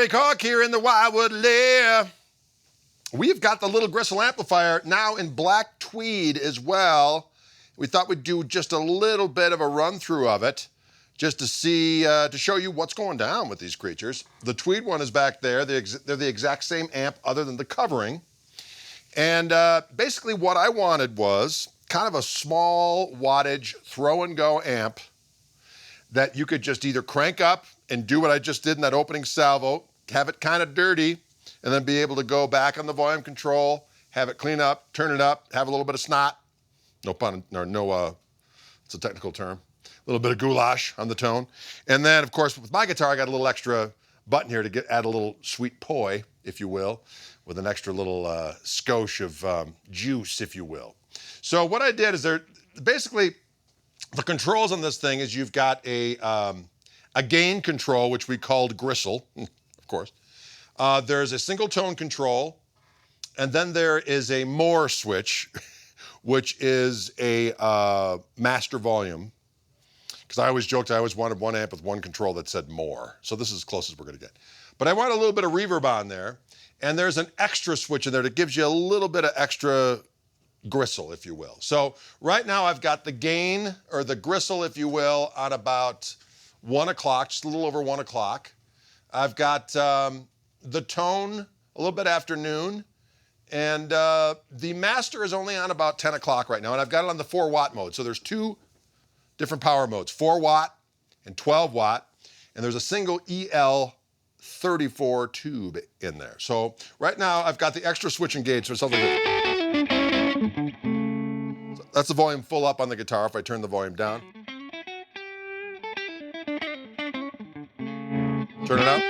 Greg Koch here in the Wildwood lair. We've got the Little Gristle amplifier now in black tweed as well. We thought we'd do just a little bit of a run through of it just to see, to show you what's going down with these creatures. The tweed one is back there. They're the exact same amp other than the covering. And basically what I wanted was kind of a small wattage throw and go amp that you could just either crank up and do what I just did in that opening salvo, have it kind of dirty, and then be able to go back on the volume control, have it clean up, turn it up, have a little bit of snot. No pun, or no, it's a technical term. A little bit of goulash on the tone. And then, of course, with my guitar, I got a little extra button here to add a little sweet poi, if you will, with an extra little skosh of juice, if you will. So what I did is basically, the controls on this thing is you've got a gain control, which we called Gristle, of course. There's a single tone control, and then there is a more switch, which is a master volume. Because I always joked I always wanted one amp with one control that said more. So this is as close as we're gonna get. But I want a little bit of reverb on there, and there's an extra switch in there that gives you a little bit of extra gristle, if you will. So right now I've got the gain, or the gristle, if you will, on about 1 o'clock, just a little over 1 o'clock. I've got the tone a little bit afternoon, and the master is only on about 10 o'clock right now, and I've got it on the 4 watt mode. So there's 2 different power modes, 4 watt and 12 watt, and there's a single EL34 tube in there. So right now I've got the extra switch engaged, so something like that's the volume full up on the guitar if I turn the volume down. Turn it up.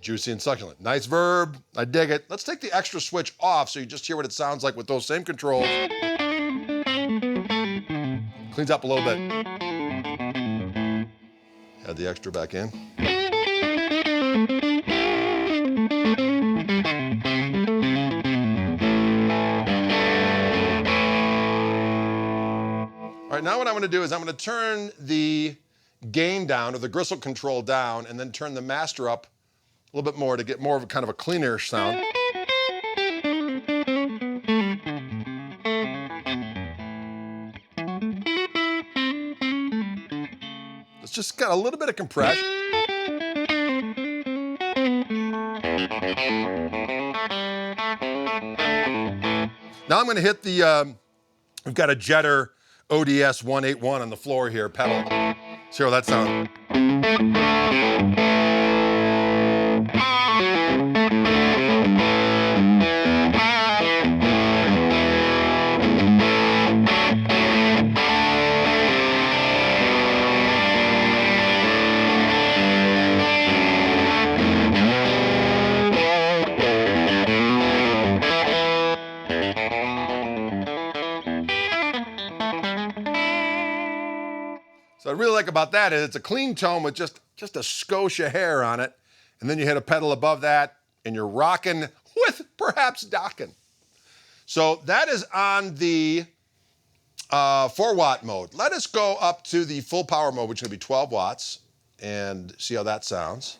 Juicy and succulent. Nice verb. I dig it. Let's take the extra switch off so you just hear what it sounds like with those same controls. Cleans up a little bit. Add the extra back in. All right, now what I'm going to do is I'm going to turn the gain down, or the gristle control down, and then turn the master up a little bit more to get more of a kind of a cleaner sound. It's just got a little bit of compression. Now I'm going to hit the, we've got a Jetter ODS 181 on the floor here, pedal. See how that sounds. So what I really like about that is it's a clean tone with just a skosh of hair on it, and then you hit a pedal above that, and you're rocking with perhaps docking. So that is on the 4 watt mode. Let us go up to the full power mode, which is going to be 12 watts, and see how that sounds.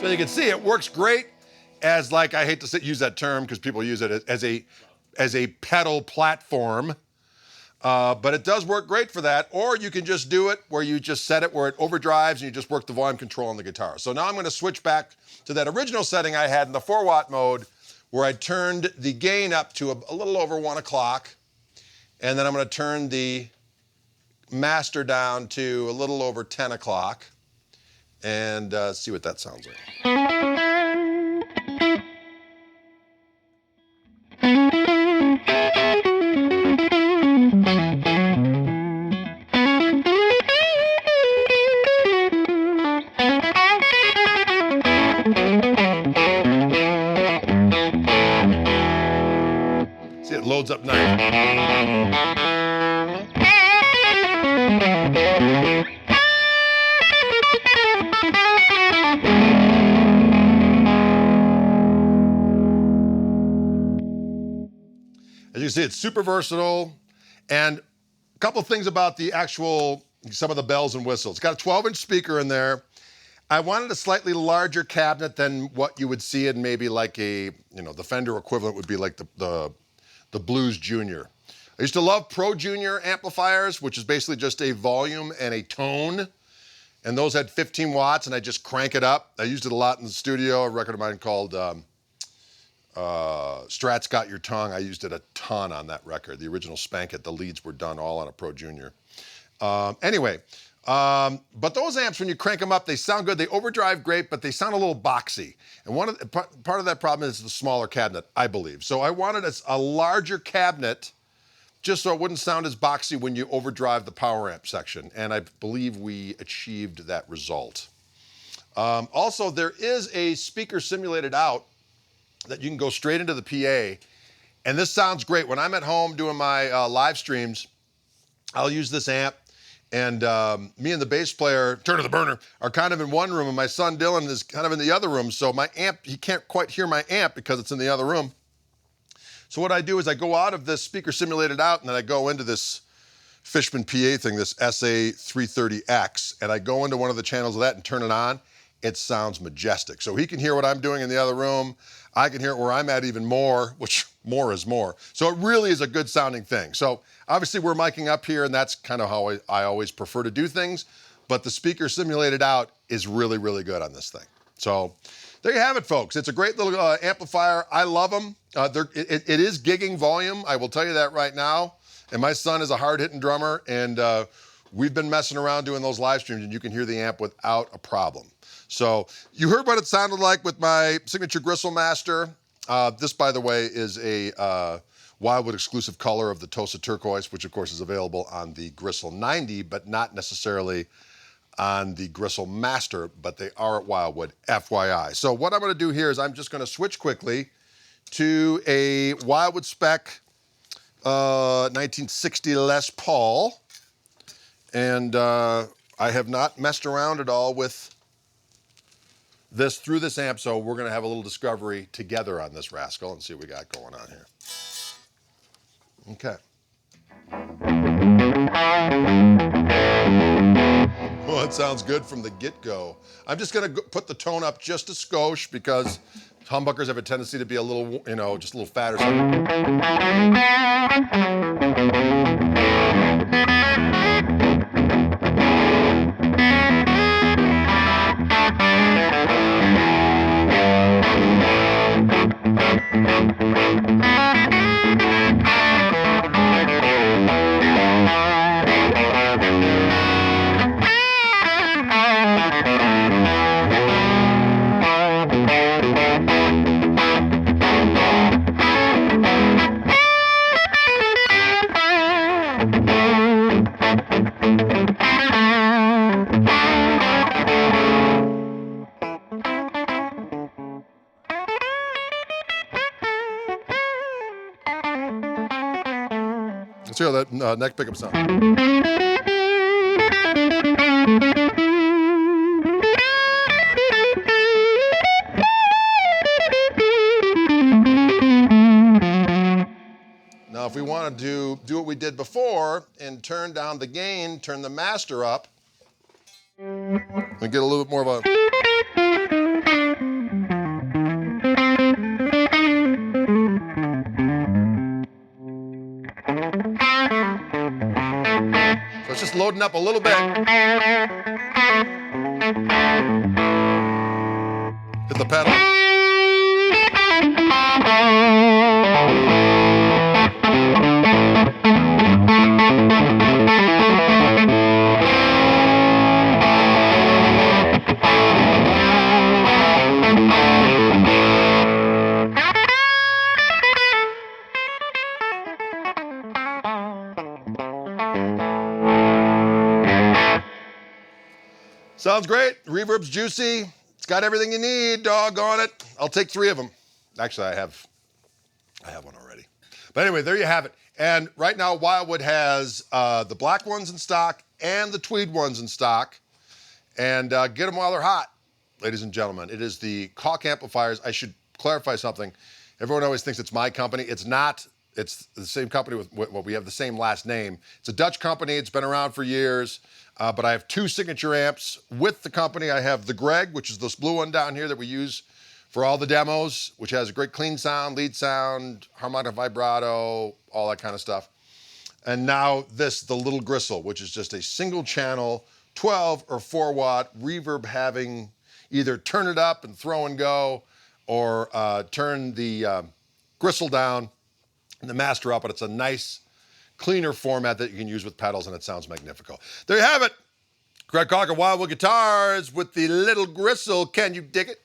But you can see it works great as, like, I hate to use that term because people use it as a pedal platform. But it does work great for that. Or you can just do it where you just set it where it overdrives and you just work the volume control on the guitar. So now I'm going to switch back to that original setting I had in the 4-watt mode where I turned the gain up to a little over 1 o'clock. And then I'm going to turn the master down to a little over 10 o'clock. And see what that sounds like. See, it loads up nice. As you can see, it's super versatile. And a couple of things about the some of the bells and whistles. It's got a 12-inch speaker in there. I wanted a slightly larger cabinet than what you would see in maybe like the Fender equivalent would be like the Blues Junior. I used to love Pro Junior amplifiers, which is basically just a volume and a tone. And those had 15 watts, and I just crank it up. I used it a lot in the studio. A record of mine called Strat's Got Your Tongue. I used it a ton on that record. The original Spank It, the leads were done all on a Pro Junior. But those amps, when you crank them up, they sound good. They overdrive great, but they sound a little boxy. And part of that problem is the smaller cabinet, I believe. So I wanted a larger cabinet just so it wouldn't sound as boxy when you overdrive the power amp section. And I believe we achieved that result. Also, there is a speaker simulated out that you can go straight into the PA. And this sounds great. When I'm at home doing my live streams, I'll use this amp. And me and the bass player, Turn of the Burner, are kind of in one room, and my son Dylan is kind of in the other room. So my amp, he can't quite hear my amp because it's in the other room. So what I do is I go out of this speaker simulated out, and then I go into this Fishman PA thing, this SA330X, and I go into one of the channels of that and turn it on. It sounds majestic. So he can hear what I'm doing in the other room. I can hear it where I'm at even more, which more is more. So it really is a good sounding thing. So obviously we're miking up here, and that's kind of how I always prefer to do things. But the speaker simulated out is really, really good on this thing. So there you have it, folks. It's a great little amplifier. I love them. It is gigging volume. I will tell you that right now. And my son is a hard-hitting drummer, and we've been messing around doing those live streams, and you can hear the amp without a problem. So you heard what it sounded like with my signature Gristle Master. This, by the way, is a Wildwood exclusive color of the Tosa Turquoise, which of course is available on the Gristle 90, but not necessarily on the Gristle Master, but they are at Wildwood, FYI. So what I'm gonna do here is I'm just gonna switch quickly to a Wildwood spec 1960 Les Paul. And I have not messed around at all with this through this amp, so we're gonna have a little discovery together on this rascal and see what we got going on here. Okay. Well, it sounds good from the get-go. I'm just gonna put the tone up just a skosh because humbuckers have a tendency to be a little, just a little fat or something. Let's hear that neck pickup sound. Now, if we want to do what we did before and turn down the gain, turn the master up, and get a little bit more of a... loading up a little bit. Hit the pedal. Sounds great. Reverb's juicy. It's got everything you need. Doggone it. I'll take 3 of them. Actually, I have one already. But anyway, there you have it. And right now, Wildwood has the black ones in stock and the tweed ones in stock. And get them while they're hot, ladies and gentlemen. It is the Koch amplifiers. I should clarify something. Everyone always thinks it's my company. It's not. It's the same company with, well, we have the same last name. It's a Dutch company. It's been around for years. But I have 2 signature amps with the company. I have the Greg, which is this blue one down here that we use for all the demos, which has a great clean sound, lead sound, harmonic vibrato, all that kind of stuff. And now this, the Little Gristle, which is just a single channel, 12 or 4 watt reverb having either turn it up and throw and go, or turn the gristle down and the master up, but it's a nice, cleaner format that you can use with pedals, and it sounds magnifical. There you have it. Greg Koch of Wildwood Guitars with the Little Gristle. Can you dig it?